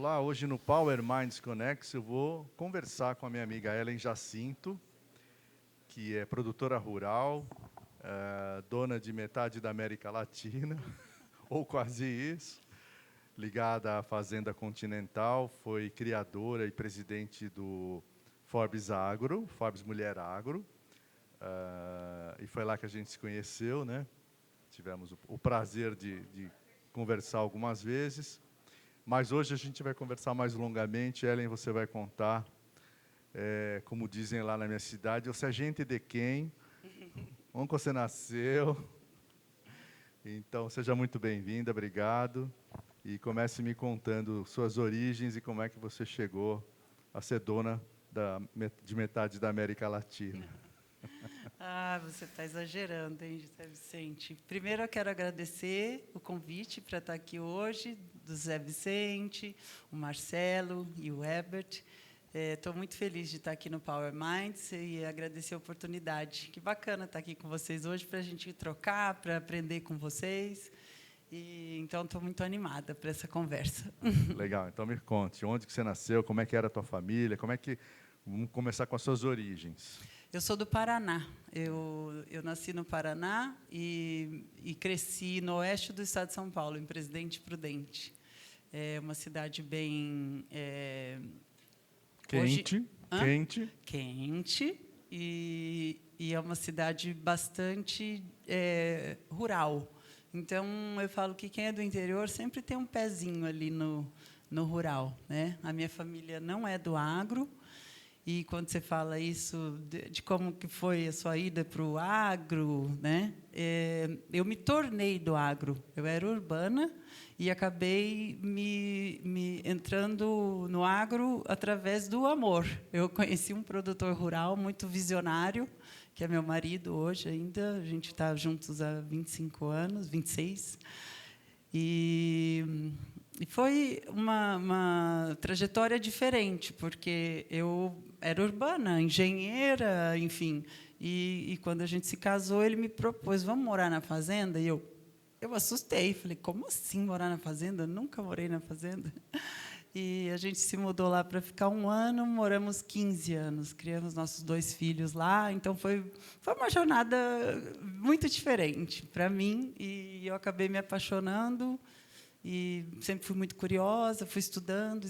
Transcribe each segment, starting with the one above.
Olá, hoje no Power Minds Connect eu vou conversar com a minha amiga Ellen Jacinto, que é produtora rural, dona de metade da América Latina, ou quase isso, ligada à Fazenda Continental, foi criadora e presidente do Forbes Agro, Forbes Mulher Agro, e foi lá que a gente se conheceu, né? Tivemos o prazer de conversar algumas vezes. Mas hoje a gente vai conversar mais longamente. Ellen, você vai contar, como dizem lá na minha cidade, você é gente de quem? Onde você nasceu? Então, seja muito bem-vinda, obrigado. E comece me contando suas origens e como é que você chegou a ser dona de metade da América Latina. Ah, você está exagerando, hein, José Vicente? Primeiro, eu quero agradecer o convite para estar aqui hoje, do Zé Vicente, o Marcelo e o Herbert. Estou muito feliz de estar aqui no Power Minds e agradecer a oportunidade. Que bacana estar aqui com vocês hoje para a gente trocar, para aprender com vocês. Então, estou muito animada para essa conversa. Legal, então me conte, onde que você nasceu, como é que era a tua família, vamos começar com as suas origens. Eu sou do Paraná. Eu nasci no Paraná e cresci no oeste do estado de São Paulo, em Presidente Prudente. É uma cidade bem... Quente, quente. Quente, e é uma cidade bastante rural. Então, eu falo que quem é do interior sempre tem um pezinho ali no rural, né? A minha família não é do agro. E quando você fala isso de como que foi a sua ida para o agro, né? Eu me tornei do agro. Eu era urbana e acabei me entrando no agro através do amor. Eu conheci um produtor rural muito visionário, que é meu marido hoje ainda. A gente está juntos há 25 anos, 26. E foi uma trajetória diferente, porque eu era urbana, engenheira, enfim. E quando a gente se casou, ele me propôs, vamos morar na fazenda? E eu assustei, falei, como assim morar na fazenda? Eu nunca morei na fazenda. E a gente se mudou lá para ficar 1 ano, moramos 15 anos, criamos nossos 2 filhos lá. Então, foi uma jornada muito diferente para mim, e eu acabei me apaixonando. E sempre fui muito curiosa, fui estudando,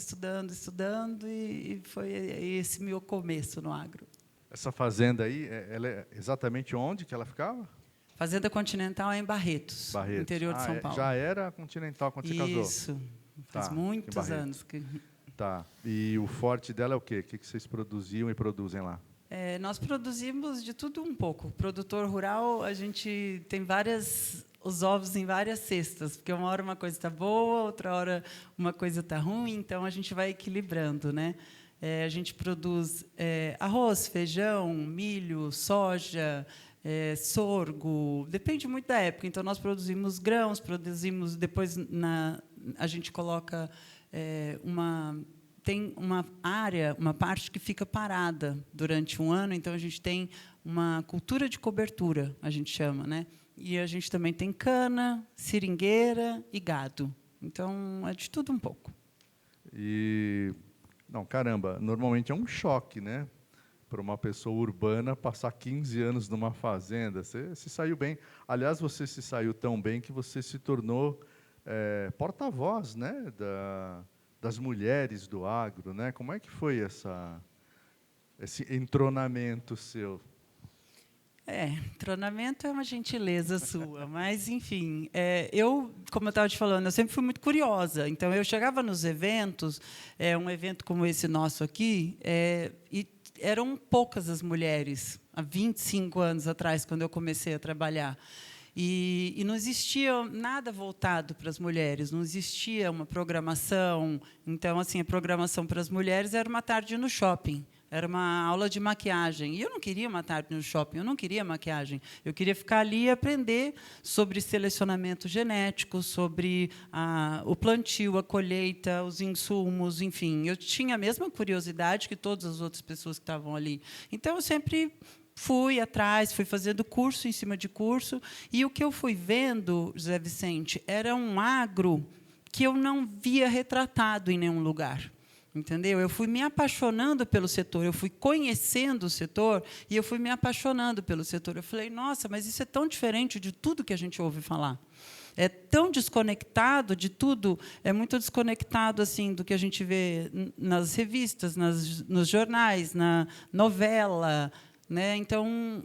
e foi esse meu começo no agro. Essa fazenda aí, ela é exatamente onde que ela ficava? Fazenda Continental é em Barretos, no interior de São Paulo. Já era Continental quando você casou? Isso, faz muitos anos. Tá. E o forte dela é o quê? O que vocês produziam e produzem lá? Nós produzimos de tudo um pouco. Produtor rural, a gente tem os ovos em várias cestas, porque uma hora uma coisa está boa, outra hora uma coisa está ruim, então a gente vai equilibrando, né? A gente produz arroz, feijão, milho, soja, sorgo, depende muito da época. Então, nós produzimos grãos, depois a gente coloca tem uma área, uma parte que fica parada durante 1 ano, então a gente tem uma cultura de cobertura, a gente chama, né? E a gente também tem cana, seringueira e gado. Então, é de tudo um pouco. Não, caramba, normalmente é um choque, né? Para uma pessoa urbana passar 15 anos numa fazenda. Você se saiu bem. Aliás, você se saiu tão bem que você se tornou porta-voz, né? Das mulheres do agro, né? Como é que foi esse entronamento seu? Entronamento é uma gentileza sua, mas, enfim, como eu estava te falando, eu sempre fui muito curiosa. Então, eu chegava nos eventos, um evento como esse nosso aqui, e eram poucas as mulheres, há 25 anos atrás, quando eu comecei a trabalhar. E não existia nada voltado para as mulheres, não existia uma programação. Então, assim, a programação para as mulheres era uma tarde no shopping. Era uma aula de maquiagem. E eu não queria uma tarde no shopping, eu não queria maquiagem. Eu queria ficar ali e aprender sobre selecionamento genético, sobre o plantio, a colheita, os insumos, enfim. Eu tinha a mesma curiosidade que todas as outras pessoas que estavam ali. Então, eu sempre fui atrás, fui fazendo curso em cima de curso. E o que eu fui vendo, José Vicente, era um agro que eu não via retratado em nenhum lugar. Entendeu? Eu fui me apaixonando pelo setor, eu fui conhecendo o setor e eu fui me apaixonando pelo setor. Eu falei, nossa, mas isso é tão diferente de tudo que a gente ouve falar. É tão desconectado de tudo, é muito desconectado assim do que a gente vê nas revistas, nos jornais, na novela. Né? Então,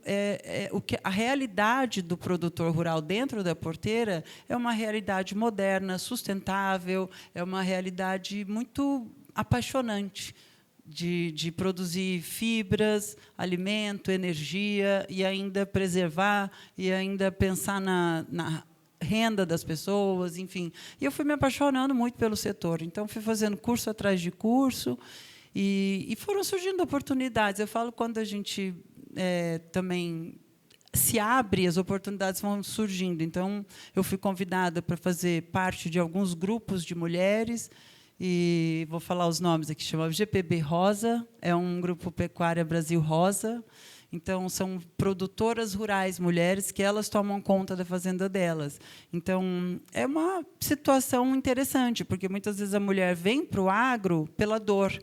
a realidade do produtor rural dentro da porteira é uma realidade moderna, sustentável, é uma realidade muito apaixonante de produzir fibras, alimento, energia, e ainda preservar, e ainda pensar na renda das pessoas, enfim. E eu fui me apaixonando muito pelo setor. Então, fui fazendo curso atrás de curso, e foram surgindo oportunidades. Eu falo, quando a gente também se abre, as oportunidades vão surgindo. Então, eu fui convidada para fazer parte de alguns grupos de mulheres, e vou falar os nomes aqui, chama GPB Rosa, é um grupo Pecuária Brasil Rosa. Então, são produtoras rurais mulheres que elas tomam conta da fazenda delas. Então, é uma situação interessante, porque muitas vezes a mulher vem para o agro pela dor,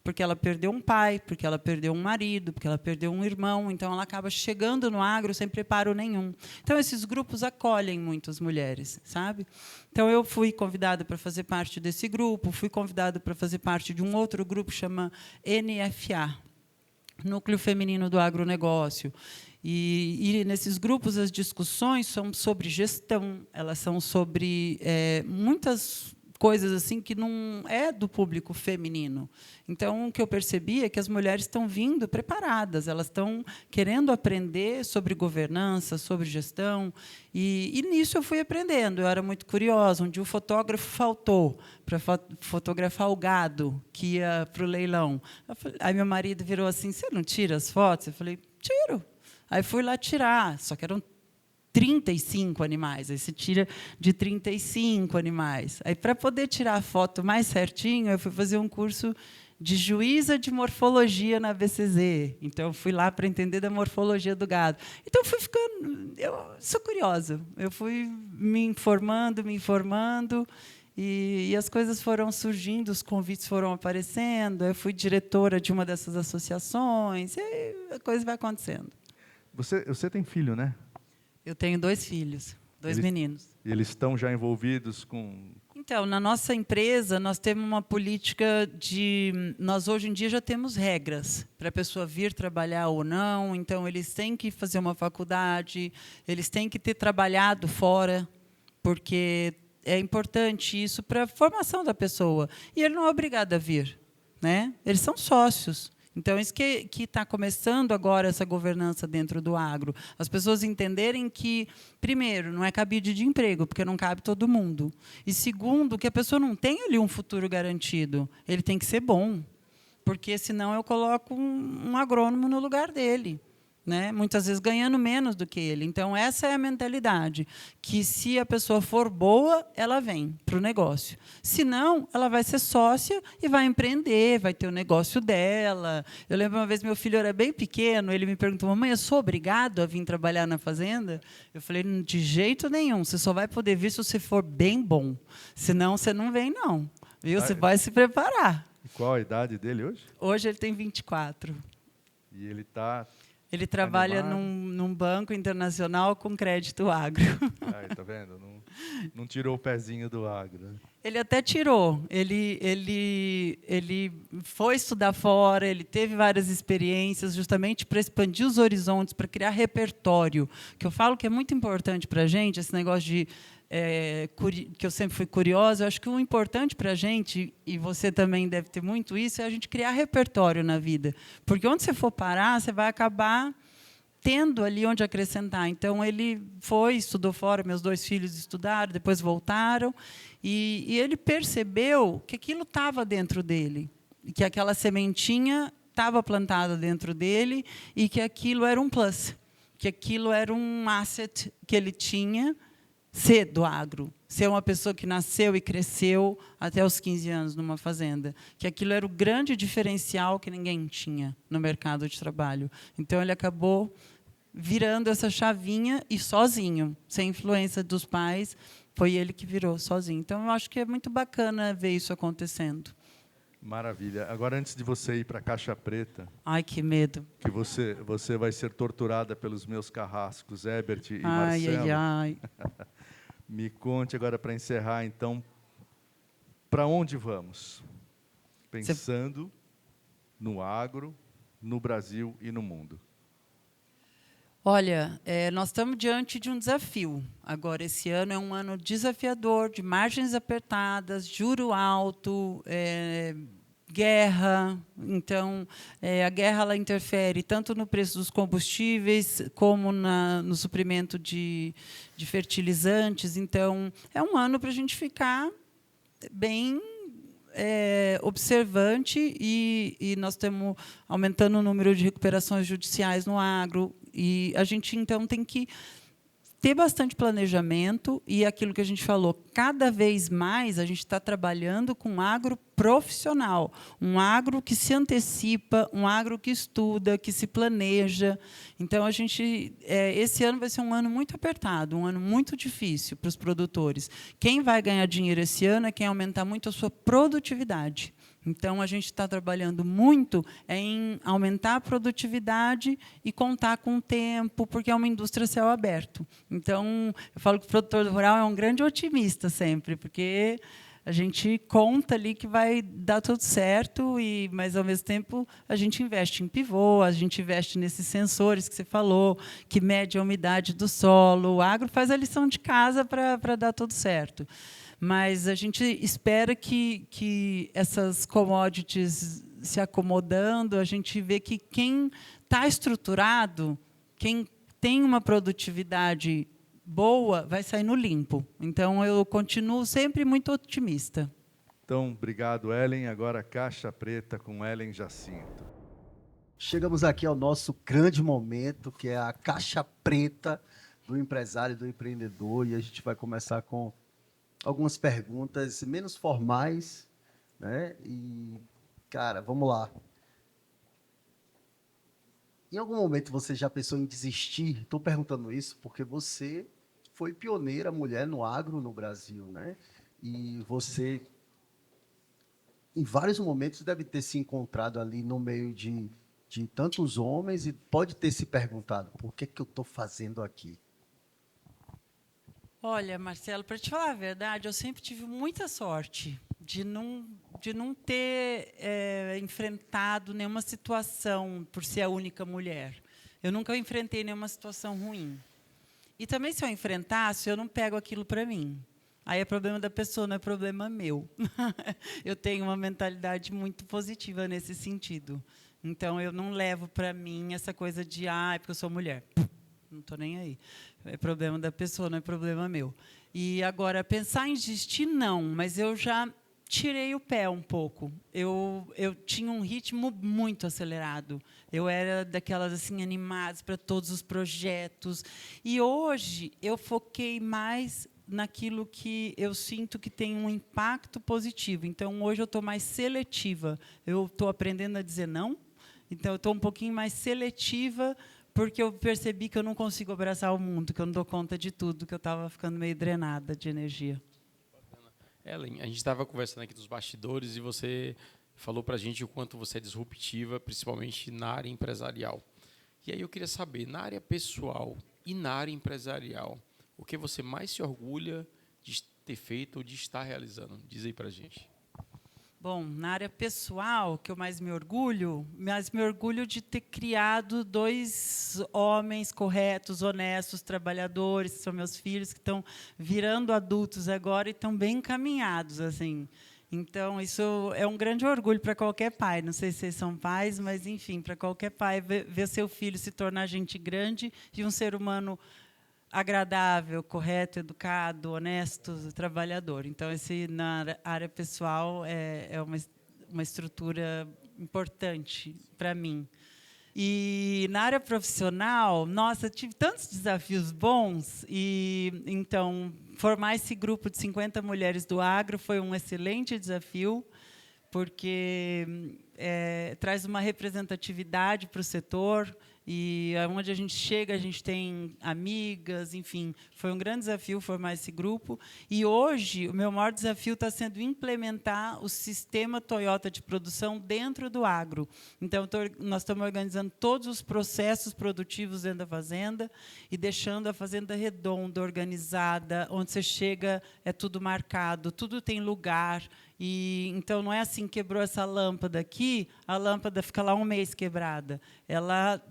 porque ela perdeu um pai, porque ela perdeu um marido, porque ela perdeu um irmão, então ela acaba chegando no agro sem preparo nenhum. Então, esses grupos acolhem muitas mulheres, sabe? Então, eu fui convidada para fazer parte desse grupo, fui convidada para fazer parte de um outro grupo, chama NFA, Núcleo Feminino do Agronegócio. E nesses grupos, as discussões são sobre gestão, elas são sobre muitas coisas assim que não é do público feminino. Então, o que eu percebi é que as mulheres estão vindo preparadas, elas estão querendo aprender sobre governança, sobre gestão, e nisso eu fui aprendendo. Eu era muito curiosa. Um dia o fotógrafo faltou para fotografar o gado que ia para o leilão. Aí meu marido virou assim, você não tira as fotos? Eu falei, tiro. Aí fui lá tirar, só que eram 35 animais, aí você tira de 35 animais. Aí, para poder tirar a foto mais certinho, eu fui fazer um curso de juíza de morfologia na BCZ. Então, eu fui lá para entender da morfologia do gado. Então, fui ficando... Eu sou curiosa. Eu fui me informando, e as coisas foram surgindo, os convites foram aparecendo, eu fui diretora de uma dessas associações, e aí a coisa vai acontecendo. Você tem filho, né? Eu tenho 2 filhos, 2 meninos. E eles estão já envolvidos com... Então, na nossa empresa, nós temos uma política de... Nós, hoje em dia, já temos regras para a pessoa vir trabalhar ou não. Então, eles têm que fazer uma faculdade, eles têm que ter trabalhado fora, porque é importante isso para a formação da pessoa. E ele não é obrigado a vir, né? Eles são sócios. Então, isso que está começando agora, essa governança dentro do agro. As pessoas entenderem que, primeiro, não é cabide de emprego, porque não cabe todo mundo. E, segundo, que a pessoa não tem ali um futuro garantido. Ele tem que ser bom, porque, senão, eu coloco um agrônomo no lugar dele, né? Muitas vezes ganhando menos do que ele. Então, essa é a mentalidade, que se a pessoa for boa, ela vem para o negócio. Se não, ela vai ser sócia e vai empreender, vai ter o negócio dela. Eu lembro uma vez, meu filho era bem pequeno, ele me perguntou, mamãe, eu sou obrigado a vir trabalhar na fazenda? Eu falei, de jeito nenhum, você só vai poder vir se você for bem bom. Senão, você não vem, não. Viu? Você vai se preparar. E qual a idade dele hoje? Hoje ele tem 24. E ele está... Ele trabalha num banco internacional com crédito agro. Aí, tá vendo? Não tirou o pezinho do agro. Né? Ele até tirou. Ele foi estudar fora, ele teve várias experiências, justamente para expandir os horizontes, para criar repertório. Que eu falo que é muito importante para a gente, esse negócio de... que eu sempre fui curiosa, eu acho que o importante para a gente, e você também deve ter muito isso, é a gente criar repertório na vida. Porque onde você for parar, você vai acabar tendo ali onde acrescentar. Então, ele foi, estudou fora, meus 2 filhos estudaram, depois voltaram, e ele percebeu que aquilo estava dentro dele, que aquela sementinha estava plantada dentro dele, e que aquilo era um plus, que aquilo era um asset que ele tinha, ser do agro, ser uma pessoa que nasceu e cresceu até os 15 anos numa fazenda, que aquilo era o grande diferencial que ninguém tinha no mercado de trabalho. Então, ele acabou virando essa chavinha e sozinho, sem influência dos pais, foi ele que virou sozinho. Então, eu acho que é muito bacana ver isso acontecendo. Maravilha. Agora, antes de você ir para a Caixa Preta, Ai, que medo. que você vai ser torturada pelos meus carrascos, Herbert e Ai, ai, Marcelo, ai. me conte agora, para encerrar, então, para onde vamos? Pensando no agro, no Brasil e no mundo. Olha, nós estamos diante de um desafio. Agora, esse ano é um ano desafiador, de margens apertadas, juro alto, guerra. Então, a guerra ela interfere tanto no preço dos combustíveis como no suprimento de fertilizantes. Então, é um ano para a gente ficar bem observante, e nós estamos aumentando o número de recuperações judiciais no agro, e a gente, então, tem que ter bastante planejamento, e aquilo que a gente falou, cada vez mais a gente está trabalhando com um agro profissional, um agro que se antecipa, um agro que estuda, que se planeja. Então, esse ano vai ser um ano muito apertado, um ano muito difícil para os produtores. Quem vai ganhar dinheiro esse ano é quem aumentar muito a sua produtividade. Então, a gente está trabalhando muito em aumentar a produtividade e contar com o tempo, porque é uma indústria a céu aberto. Então, eu falo que o produtor rural é um grande otimista sempre, porque a gente conta ali que vai dar tudo certo, mas, ao mesmo tempo, a gente investe em pivô, a gente investe nesses sensores que você falou, que mede a umidade do solo. O agro faz a lição de casa para dar tudo certo. Mas a gente espera que essas commodities se acomodando, a gente vê que quem está estruturado, quem tem uma produtividade boa, vai sair no limpo. Então, eu continuo sempre muito otimista. Então, obrigado, Ellen. Agora, Caixa Preta com Ellen Jacinto. Chegamos aqui ao nosso grande momento, que é a Caixa Preta do empresário, do empreendedor, e a gente vai começar com algumas perguntas menos formais, né? E, cara, vamos lá. Em algum momento você já pensou em desistir? Estou perguntando isso porque você foi pioneira mulher no agro no Brasil, né? E você, em vários momentos, deve ter se encontrado ali no meio de tantos homens e pode ter se perguntado, por que eu estou fazendo aqui? Olha, Marcelo, para te falar a verdade, eu sempre tive muita sorte de não ter enfrentado nenhuma situação por ser a única mulher. Eu nunca enfrentei nenhuma situação ruim. E também, se eu enfrentasse, eu não pego aquilo para mim. Aí é problema da pessoa, não é problema meu. Eu tenho uma mentalidade muito positiva nesse sentido. Então, eu não levo para mim essa coisa de, é porque eu sou mulher. Não estou nem aí. É problema da pessoa, não é problema meu. E, agora, pensar em desistir, não. Mas eu já tirei o pé um pouco. Eu tinha um ritmo muito acelerado. Eu era daquelas assim animadas para todos os projetos. E, hoje, eu foquei mais naquilo que eu sinto que tem um impacto positivo. Então, hoje, eu estou mais seletiva. Eu estou aprendendo a dizer não. Então, eu estou um pouquinho mais seletiva, porque eu percebi que eu não consigo abraçar o mundo, que eu não dou conta de tudo, que eu estava ficando meio drenada de energia. Ellen, a gente estava conversando aqui dos bastidores e você falou para a gente o quanto você é disruptiva, principalmente na área empresarial. E aí eu queria saber, na área pessoal e na área empresarial, o que você mais se orgulha de ter feito ou de estar realizando? Diz aí para a gente. Bom, na área pessoal, que eu mais me orgulho de ter criado 2 homens corretos, honestos, trabalhadores, que são meus filhos, que estão virando adultos agora e estão bem encaminhados, assim. Então, isso é um grande orgulho para qualquer pai. Não sei se vocês são pais, mas, enfim, para qualquer pai, ver seu filho se tornar gente grande e um ser humano agradável, correto, educado, honesto, trabalhador. Então, na área pessoal, é uma estrutura importante para mim. E, na área profissional, nossa, tive tantos desafios bons. E, então, formar esse grupo de 50 mulheres do agro foi um excelente desafio, porque traz uma representatividade para o setor. E onde a gente chega, a gente tem amigas, enfim, foi um grande desafio formar esse grupo. E hoje, o meu maior desafio está sendo implementar o sistema Toyota de produção dentro do agro. Então, nós estamos organizando todos os processos produtivos dentro da fazenda e deixando a fazenda redonda, organizada, onde você chega, é tudo marcado, tudo tem lugar. E, então, não é assim, quebrou essa lâmpada aqui, a lâmpada fica lá um mês quebrada. Ela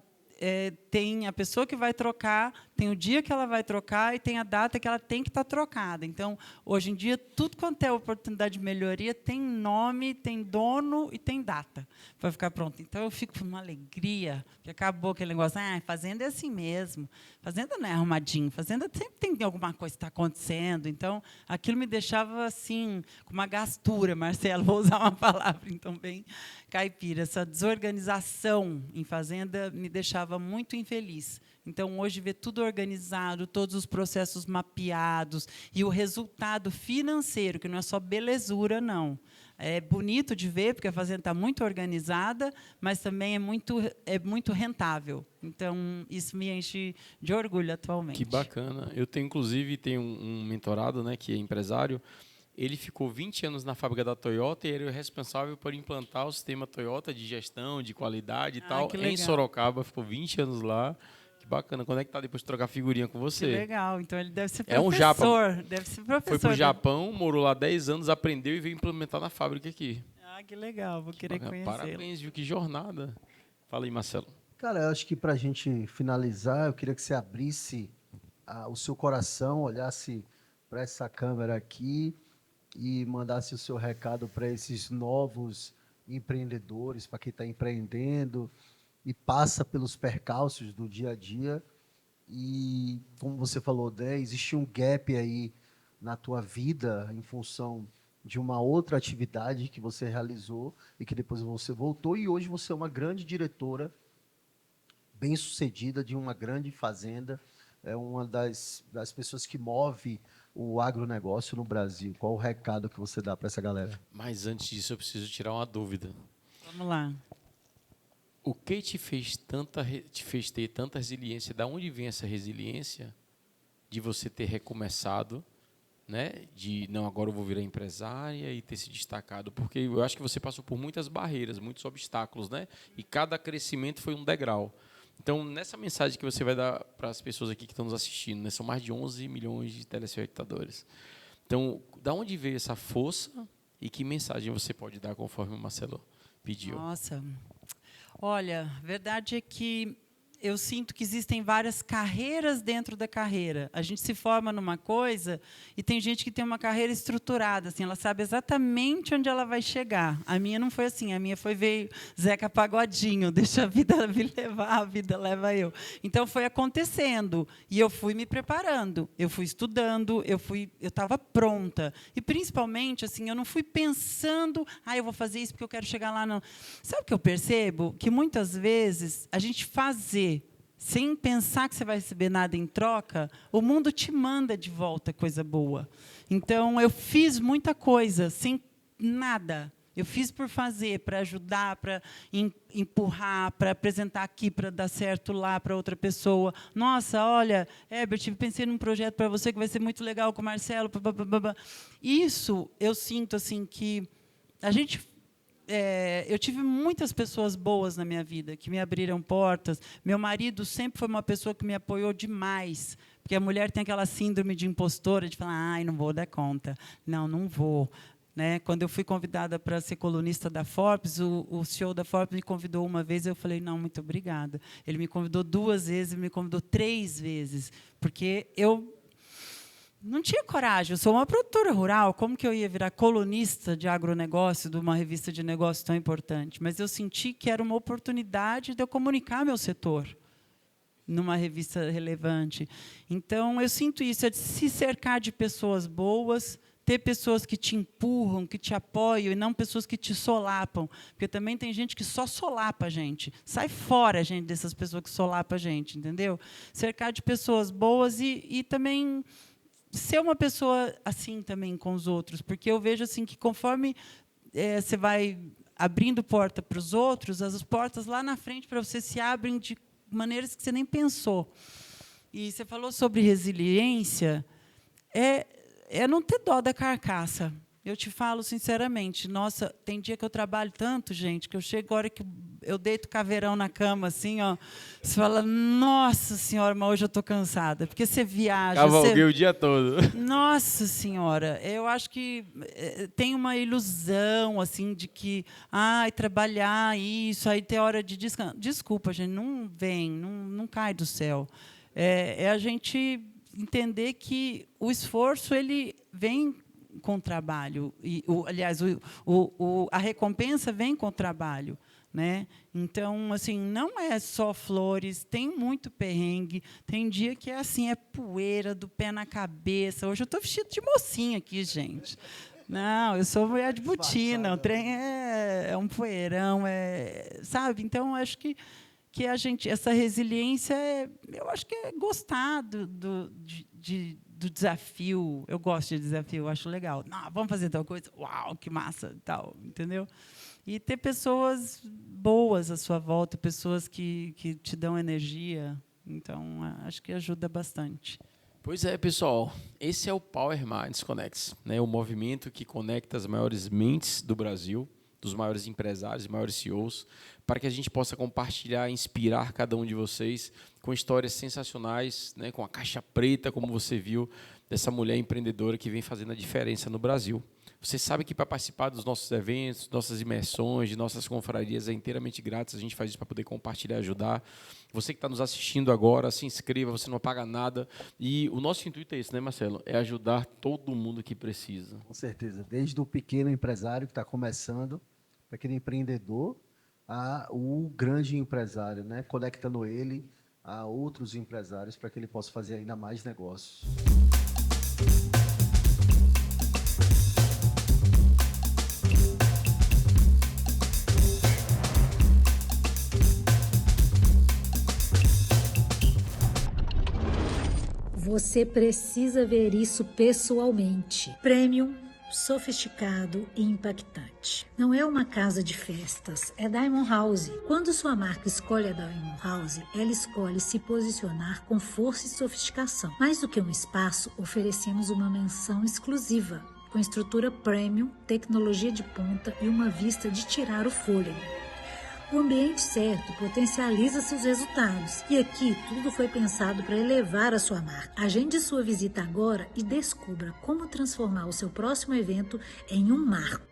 tem a pessoa que vai trocar, tem o dia que ela vai trocar e tem a data que ela tem que estar trocada. Então, hoje em dia, tudo quanto é oportunidade de melhoria tem nome, tem dono e tem data para ficar pronto. Então, eu fico com uma alegria, que acabou aquele negócio, fazenda é assim mesmo, fazenda não é arrumadinho, fazenda sempre tem alguma coisa que está acontecendo. Então, aquilo me deixava assim, com uma gastura, Marcelo, vou usar uma palavra então bem caipira. Essa desorganização em fazenda me deixava muito infeliz. Então, hoje, ver tudo organizado, todos os processos mapeados e o resultado financeiro, que não é só belezura, não. É bonito de ver, porque a fazenda está muito organizada, mas também é muito rentável. Então, isso me enche de orgulho atualmente. Que bacana. Eu tenho, inclusive, um mentorado, né, que é empresário. Ele ficou 20 anos na fábrica da Toyota e era o responsável por implantar o sistema Toyota de gestão, de qualidade e tal, em Sorocaba. Ficou 20 anos lá. Que bacana. Quando é que tá depois de trocar figurinha com você? Que legal. Então, ele deve ser professor. É um japa. Deve ser professor. Foi para o Japão, morou lá 10 anos, aprendeu e veio implementar na fábrica aqui. Que legal. Vou querer conhecer. Parabéns, viu? Que jornada. Fala aí, Marcelo. Cara, eu acho que para a gente finalizar, eu queria que você abrisse o seu coração, olhasse para essa câmera aqui e mandasse o seu recado para esses novos empreendedores, para quem está empreendendo e passa pelos percalços do dia a dia. E, como você falou, Dé, existe um gap aí na tua vida em função de uma outra atividade que você realizou e que depois você voltou, e hoje você é uma grande diretora, bem-sucedida, de uma grande fazenda, é uma das pessoas que move o agronegócio no Brasil. Qual o recado que você dá para essa galera? Mas antes disso, eu preciso tirar uma dúvida. Vamos lá. O que te fez ter tanta resiliência? Da onde vem essa resiliência de você ter recomeçado, né? De, não, agora eu vou virar empresária e ter se destacado? Porque eu acho que você passou por muitas barreiras, muitos obstáculos, né? E cada crescimento foi um degrau. Então, nessa mensagem que você vai dar para as pessoas aqui que estão nos assistindo, né? São mais de 11 milhões de telespectadores. Então, da onde veio essa força e que mensagem você pode dar conforme o Marcelo pediu? Nossa, olha, a verdade é que eu sinto que existem várias carreiras dentro da carreira. A gente se forma numa coisa e tem gente que tem uma carreira estruturada, assim, ela sabe exatamente onde ela vai chegar. A minha não foi assim, a minha veio Zeca Pagodinho, deixa a vida me levar, a vida leva eu. Então, foi acontecendo e eu fui me preparando, eu fui estudando, eu estava pronta. E, principalmente, assim, eu não fui pensando, eu vou fazer isso porque eu quero chegar lá, não. Sabe o que eu percebo? Que, muitas vezes, a gente fazer sem pensar que você vai receber nada em troca, o mundo te manda de volta coisa boa. Então, eu fiz muita coisa sem nada. Eu fiz por fazer, para ajudar, para empurrar, para apresentar aqui, para dar certo lá para outra pessoa. Nossa, olha, Herbert, pensei num projeto para você que vai ser muito legal com o Marcelo. Blá. Isso, eu sinto assim que a gente... eu tive muitas pessoas boas na minha vida, que me abriram portas. Meu marido sempre foi uma pessoa que me apoiou demais, porque a mulher tem aquela síndrome de impostora, de falar, não vou dar conta, não vou. Né? Quando eu fui convidada para ser colunista da Forbes, o CEO da Forbes me convidou uma vez, eu falei, não, muito obrigada. Ele me convidou 2 vezes, me convidou 3 vezes, porque eu não tinha coragem. Eu sou uma produtora rural, como que eu ia virar colunista de agronegócio de uma revista de negócio tão importante? Mas eu senti que era uma oportunidade de eu comunicar meu setor numa revista relevante. Então, eu sinto isso, é de se cercar de pessoas boas, ter pessoas que te empurram, que te apoiam, e não pessoas que te solapam. Porque também tem gente que só solapa a gente. Sai fora, gente, dessas pessoas que solapam a gente, entendeu? Cercar de pessoas boas e também ser uma pessoa assim também com os outros, porque eu vejo assim que conforme você vai abrindo porta para os outros, as portas lá na frente para você se abrem maneiras que você nem pensou. E você falou sobre resiliência, é não ter dó da carcaça. Eu te falo sinceramente, nossa, tem dia que eu trabalho tanto, gente, que eu chego a hora que eu deito caveirão na cama, assim, ó, você fala, nossa senhora, mas hoje eu estou cansada, porque você viaja. Cavalguei o dia todo. Nossa senhora, eu acho que tem uma ilusão, assim, de que, trabalhar isso, aí tem hora de descanso. Desculpa, gente, não vem, não cai do céu. É a gente entender que o esforço, ele vem com o trabalho. Aliás, a recompensa vem com o trabalho. Né? Então, assim, não é só flores, tem muito perrengue. Tem dia que é assim, é poeira do pé na cabeça. Hoje eu estou vestida de mocinha aqui, gente. Não, eu sou mulher de botina. O trem é um poeirão, sabe? Então, acho que a gente, essa resiliência, eu acho que é gostar do desafio. Eu gosto de desafio, eu acho legal. Não, vamos fazer tal coisa? Uau, que massa, tal, entendeu? E ter pessoas boas à sua volta, pessoas que te dão energia. Então, acho que ajuda bastante. Pois é, pessoal. Esse é o Power Minds Connects, né? O movimento que conecta as maiores mentes do Brasil, dos maiores empresários e maiores CEOs, para que a gente possa compartilhar, inspirar cada um de vocês com histórias sensacionais, né? Com a caixa preta, como você viu, dessa mulher empreendedora que vem fazendo a diferença no Brasil. Você sabe que para participar dos nossos eventos, nossas imersões, de nossas confrarias é inteiramente grátis. A gente faz isso para poder compartilhar e ajudar. Você que está nos assistindo agora, se inscreva, você não paga nada. E o nosso intuito é esse, né, Marcelo? É ajudar todo mundo que precisa. Com certeza. Desde o pequeno empresário que está começando, pequeno empreendedor, o grande empresário, né? Conectando ele a outros empresários para que ele possa fazer ainda mais negócios. Você precisa ver isso pessoalmente. Premium, sofisticado e impactante. Não é uma casa de festas, é Diamond House. Quando sua marca escolhe a Diamond House, ela escolhe se posicionar com força e sofisticação. Mais do que um espaço, oferecemos uma mansão exclusiva, com estrutura premium, tecnologia de ponta e uma vista de tirar o fôlego. O ambiente certo potencializa seus resultados. E aqui tudo foi pensado para elevar a sua marca. Agende sua visita agora e descubra como transformar o seu próximo evento em um marco.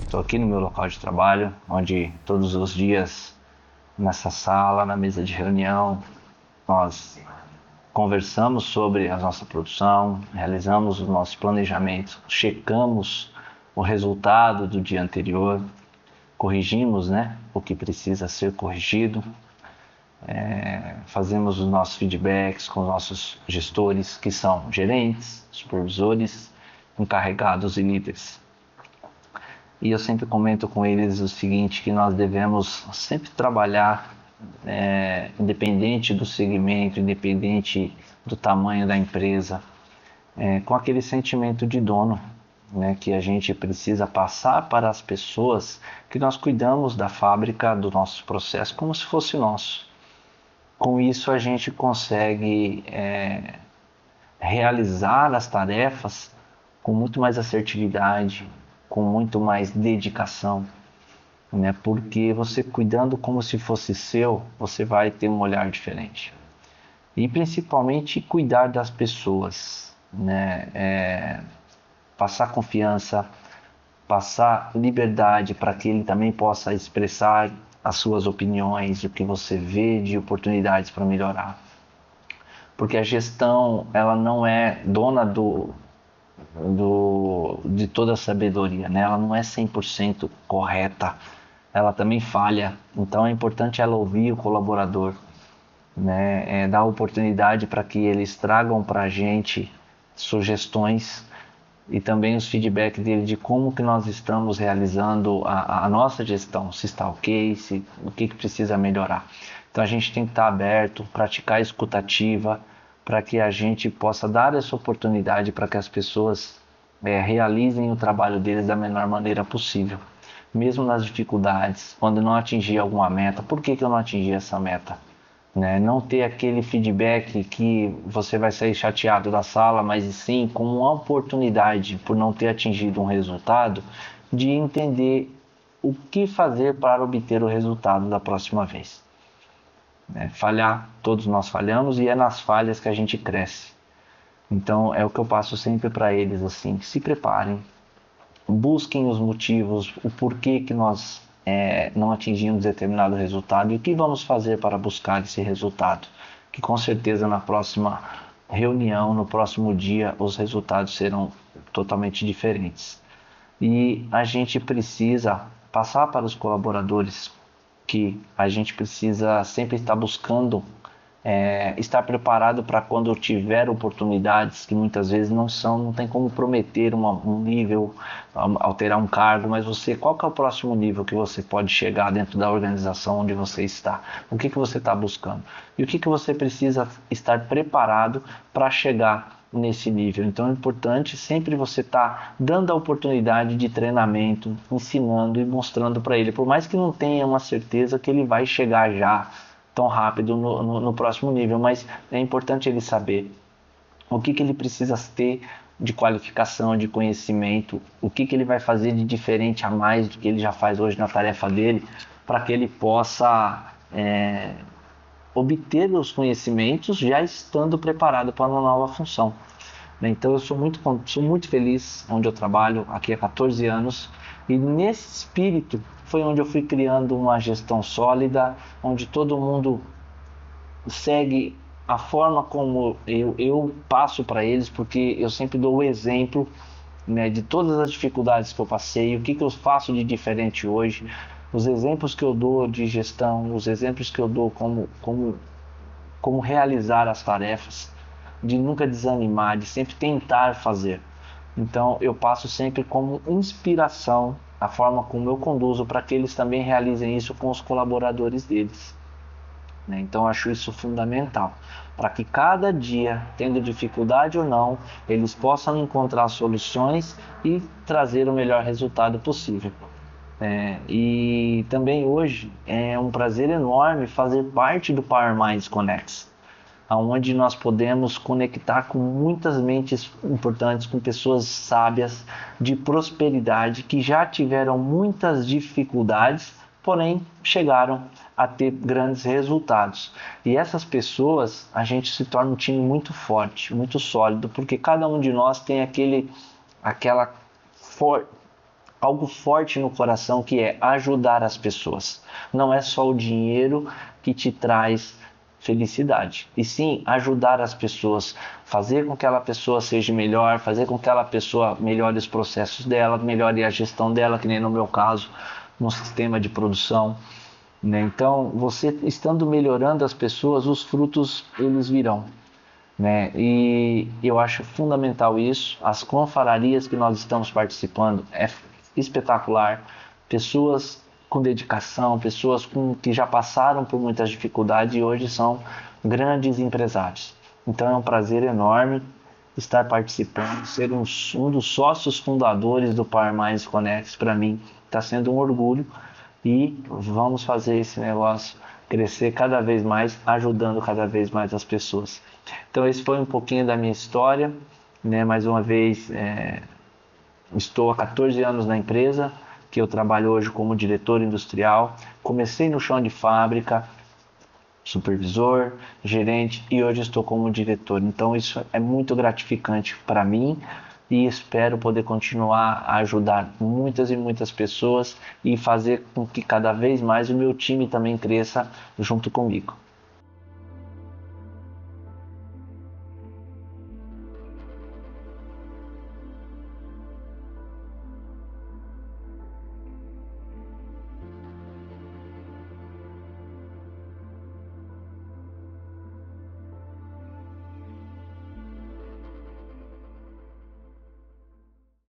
Estou aqui no meu local de trabalho, onde todos os dias nessa sala, na mesa de reunião, nós conversamos sobre a nossa produção, realizamos os nossos planejamentos, checamos o resultado do dia anterior, corrigimos, né, o que precisa ser corrigido, fazemos os nossos feedbacks com os nossos gestores, que são gerentes, supervisores, encarregados e líderes. E eu sempre comento com eles o seguinte, que nós devemos sempre trabalhar, independente do segmento, independente do tamanho da empresa, com aquele sentimento de dono, né, que a gente precisa passar para as pessoas que nós cuidamos da fábrica, do nosso processo, como se fosse nosso. Com isso a gente consegue realizar as tarefas com muito mais assertividade, com muito mais dedicação, né? Porque você cuidando como se fosse seu, você vai ter um olhar diferente. E principalmente cuidar das pessoas, né? Passar confiança, passar liberdade para que ele também possa expressar as suas opiniões, o que você vê de oportunidades para melhorar. Porque a gestão, ela não é dona de toda a sabedoria, né? Ela não é 100% correta, ela também falha. Então é importante ela ouvir o colaborador, né? Dar oportunidade para que eles tragam para a gente sugestões e também os feedbacks dele de como que nós estamos realizando a nossa gestão, se está ok, o que precisa melhorar. Então Então a gente tem que estar aberto, praticar a escutativa, para que a gente possa dar essa oportunidade para que as pessoas realizem o trabalho deles da melhor maneira possível. Mesmo nas dificuldades, quando não atingir alguma meta, por que eu não atingi essa meta? Né? Não ter aquele feedback que você vai sair chateado da sala, mas sim como uma oportunidade, por não ter atingido um resultado, de entender o que fazer para obter o resultado da próxima vez. Falhar, todos nós falhamos, e é nas falhas que a gente cresce. Então é o que eu passo sempre para eles, assim, se preparem, busquem os motivos, o porquê que nós não atingimos determinado resultado e o que vamos fazer para buscar esse resultado, que com certeza na próxima reunião, no próximo dia, os resultados serão totalmente diferentes. E a gente precisa passar para os colaboradores que a gente precisa sempre estar buscando estar preparado para quando tiver oportunidades que muitas vezes não tem como prometer um nível, alterar um cargo, mas qual que é o próximo nível que você pode chegar dentro da organização onde você está? O que você está buscando? E o que você precisa estar preparado para chegar nesse nível? Então é importante sempre você estar dando a oportunidade de treinamento, ensinando e mostrando para ele, por mais que não tenha uma certeza que ele vai chegar já tão rápido no próximo nível, mas é importante ele saber o que ele precisa ter de qualificação, de conhecimento, o que ele vai fazer de diferente a mais do que ele já faz hoje na tarefa dele, para que ele possa obter os conhecimentos já estando preparado para uma nova função. Então eu sou muito feliz onde eu trabalho, aqui há 14 anos, e nesse espírito foi onde eu fui criando uma gestão sólida, onde todo mundo segue a forma como eu passo para eles, porque eu sempre dou o exemplo, né, de todas as dificuldades que eu passei, o que eu faço de diferente hoje, os exemplos que eu dou de gestão, os exemplos que eu dou como realizar as tarefas, de nunca desanimar, de sempre tentar fazer. Então eu passo sempre como inspiração a forma como eu conduzo para que eles também realizem isso com os colaboradores deles. Então eu acho isso fundamental, para que cada dia, tendo dificuldade ou não, eles possam encontrar soluções e trazer o melhor resultado possível. E também hoje é um prazer enorme fazer parte do Power Minds Connects, onde nós podemos conectar com muitas mentes importantes, com pessoas sábias de prosperidade que já tiveram muitas dificuldades, porém chegaram a ter grandes resultados. E essas pessoas, a gente se torna um time muito forte, muito sólido, porque cada um de nós tem algo forte no coração, que é ajudar as pessoas. Não é só o dinheiro que te traz felicidade, e sim ajudar as pessoas, fazer com que aquela pessoa seja melhor, fazer com que aquela pessoa melhore os processos dela, melhore a gestão dela, que nem no meu caso, no sistema de produção. Então, você estando melhorando as pessoas, os frutos eles virão. E eu acho fundamental isso. As confrarias que nós estamos participando é espetacular. Pessoas com dedicação, pessoas que já passaram por muitas dificuldades e hoje são grandes empresários. Então é um prazer enorme estar participando, ser um dos sócios fundadores do Power Minds Connects. Para mim está sendo um orgulho, e vamos fazer esse negócio crescer cada vez mais, ajudando cada vez mais as pessoas. Então esse foi um pouquinho da minha história, mais uma vez estou há 14 anos na empresa, que eu trabalho hoje como diretor industrial. Comecei no chão de fábrica, supervisor, gerente, e hoje estou como diretor. Então isso é muito gratificante para mim, e espero poder continuar a ajudar muitas e muitas pessoas e fazer com que cada vez mais o meu time também cresça junto comigo.